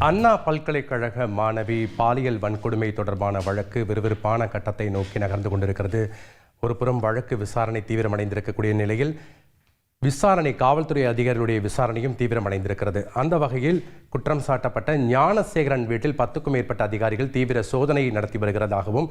அண்ணா பல்கலைக்கழக மாணவி பாலியல் வன்கொடுமை தொடர்பான வழக்கு விறுவிறுப்பான கட்டத்தை நோக்கி நகர்ந்து கொண்டிருக்கிறது. ஒருபுறம் வழக்கு விசாரணை தீவிரமடைந்திருக்கக்கூடிய நிலையில் காவல்துறை அதிகாரிகளுடைய விசாரணையும் தீவிரமடைந்திருக்கிறது. அந்த வகையில் குற்றம் சாட்டப்பட்ட ஞானசேகரன் வீட்டில் 10க்கும் மேற்பட்ட அதிகாரிகள் தீவிர சோதனை நடத்தி வருகிறதாகவும்,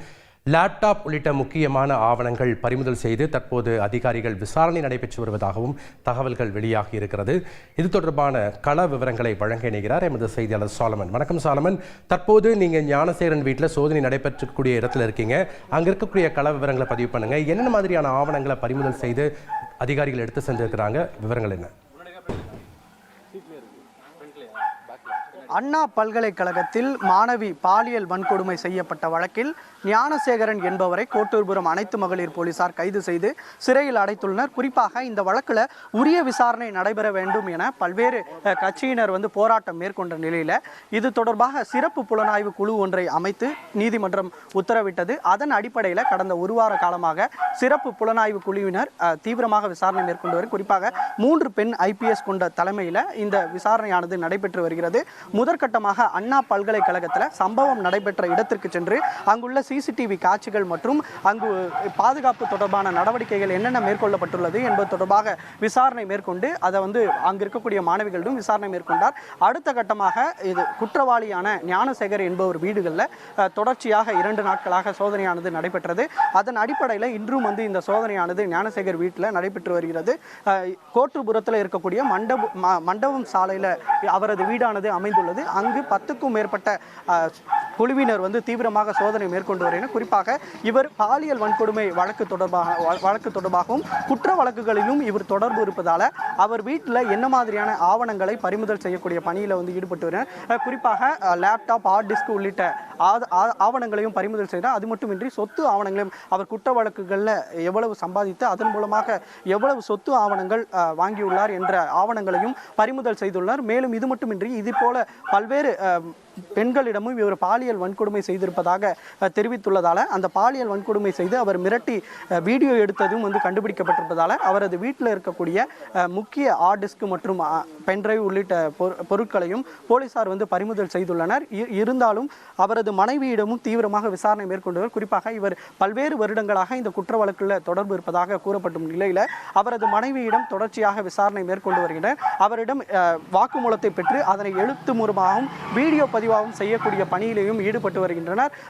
லேப்டாப் உள்ளிட்ட முக்கியமான ஆவணங்கள் பறிமுதல் செய்து தற்போது அதிகாரிகள் விசாரணை நடைபெற்று வருவதாகவும் தகவல்கள் வெளியாகி இருக்கிறது. இது தொடர்பான கள விவரங்களை வழங்க இணைகிறார் எமது செய்தியாளர் சாலமன். வணக்கம் சாலமன், தற்போது நீங்க ஞானசேகரன் வீட்டில் சோதனை நடைபெற்றக்கூடிய இடத்துல இருக்கீங்க. அங்க இருக்கக்கூடிய கள விவரங்களை பதிவு பண்ணுங்க. என்ன மாதிரியான ஆவணங்களை பறிமுதல் செய்து அதிகாரிகள் எடுத்து சென்றிருக்கிறாங்க, விவரங்கள் என்ன? அண்ணா பல்கலைக்கழகத்தில் மாணவி பாலியல் வன்கொடுமை செய்யப்பட்ட வழக்கில் ஞானசேகரன் என்பவரை கோட்டூர்புரம் அனைத்து மகளிர் போலீசார் கைது செய்து சிறையில் அடைத்துள்ளனர். குறிப்பாக இந்த வழக்கில் உரிய விசாரணை நடைபெற வேண்டும் என பல்வேறு கட்சியினர் போராட்டம் மேற்கொண்ட நிலையில் இது தொடர்பாக சிறப்பு புலனாய்வு குழு ஒன்றை அமைத்து நீதிமன்றம் உத்தரவிட்டது. அதன் அடிப்படையில் கடந்த ஒரு வார காலமாக சிறப்பு புலனாய்வு குழுவினர் தீவிரமாக விசாரணை மேற்கொண்டு வரும். குறிப்பாக 3 பெண் IPS கொண்ட தலைமையில் இந்த விசாரணையானது நடைபெற்று வருகிறது. முதற்கட்டமாக அண்ணா பல்கலைக்கழகத்தில் சம்பவம் நடைபெற்ற இடத்திற்கு சென்று அங்குள்ள CCTV காட்சிகள் மற்றும் அங்கு பாதுகாப்பு தொடர்பான நடவடிக்கைகள் என்னென்ன மேற்கொள்ளப்பட்டுள்ளது என்பது தொடர்பாக விசாரணை மேற்கொண்டு அதை அங்கு இருக்கக்கூடிய மாணவிகளிடம் விசாரணை மேற்கொண்டார். அடுத்த கட்டமாக இது குற்றவாளியான ஞானசேகர் என்பவர் வீடுகளில் தொடர்ச்சியாக 2 நாட்களாக சோதனையானது நடைபெற்றது. அதன் அடிப்படையில் இன்றும் இந்த சோதனையானது ஞானசேகர் வீட்டில் நடைபெற்று வருகிறது. கோட்டூர்புரத்தில் இருக்கக்கூடிய மண்டபம் சாலையில் அவரது வீடானது அமைந்துள்ளது. அங்கு 10க்கும் மேற்பட்ட குழுவினர் தீவிரமாக சோதனை மேற்கொண்டு வருகின்றனர். குறிப்பாக இவர் பாலியல் வன்கொடுமை வழக்கு தொடர்பாகவும் குற்ற வழக்குகளிலும் இவர் தொடர்பு இருப்பதால் அவர் வீட்டில் என்ன மாதிரியான ஆவணங்களை பறிமுதல் செய்யக்கூடிய பணியில் ஈடுபட்டு வருகிறார். குறிப்பாக லேப்டாப், ஹார்ட் டிஸ்க் உள்ளிட்ட ஆவணங்களையும் பறிமுதல் செய்தார். அது மட்டுமின்றி சொத்து ஆவணங்களையும் அவர் குற்ற வழக்குகளில் எவ்வளவு சம்பாதித்து அதன் மூலமாக எவ்வளவு சொத்து ஆவணங்கள் வாங்கியுள்ளார் என்ற ஆவணங்களையும் பறிமுதல் செய்துள்ளார். மேலும் இது மட்டுமின்றி இது போல பல்வேறு பெண்களிடமும் இவர் பாலியல் வன்கொடுமை செய்திருப்பதாக தெரிவித்துள்ளதால் அந்த பாலியல் வன்கொடுமை செய்து அவர் மிரட்டி வீடியோ எடுத்ததும் கண்டுபிடிக்கப்பட்டிருப்பதால் அவரது வீட்டில் இருக்கக்கூடிய முக்கிய ஹார்ட் டிஸ்க் மற்றும் பென்ட்ரைவ் உள்ளிட்ட பொருட்களையும் போலீசார் பறிமுதல் செய்துள்ளனர். இருந்தாலும் அவரது மனைவியிடமும் தீவிரமாக விசாரணை மேற்கொண்டவர். குறிப்பாக இவர் பல்வேறு வருடங்களாக இந்த குற்ற வழக்கில் தொடர்பு இருப்பதாக கூறப்படும் நிலையில் அவரது மனைவியிடம் தொடர்ச்சியாக விசாரணை மேற்கொண்டு வருகின்றனர். அவரிடம் வாக்குமூலத்தை பெற்று அதனை எழுத்து மூலமாகவும் வீடியோ பதிவாகவும் செய்யக்கூடிய பணியிலேயும் ஈடுபட்டு வருகின்றனர்.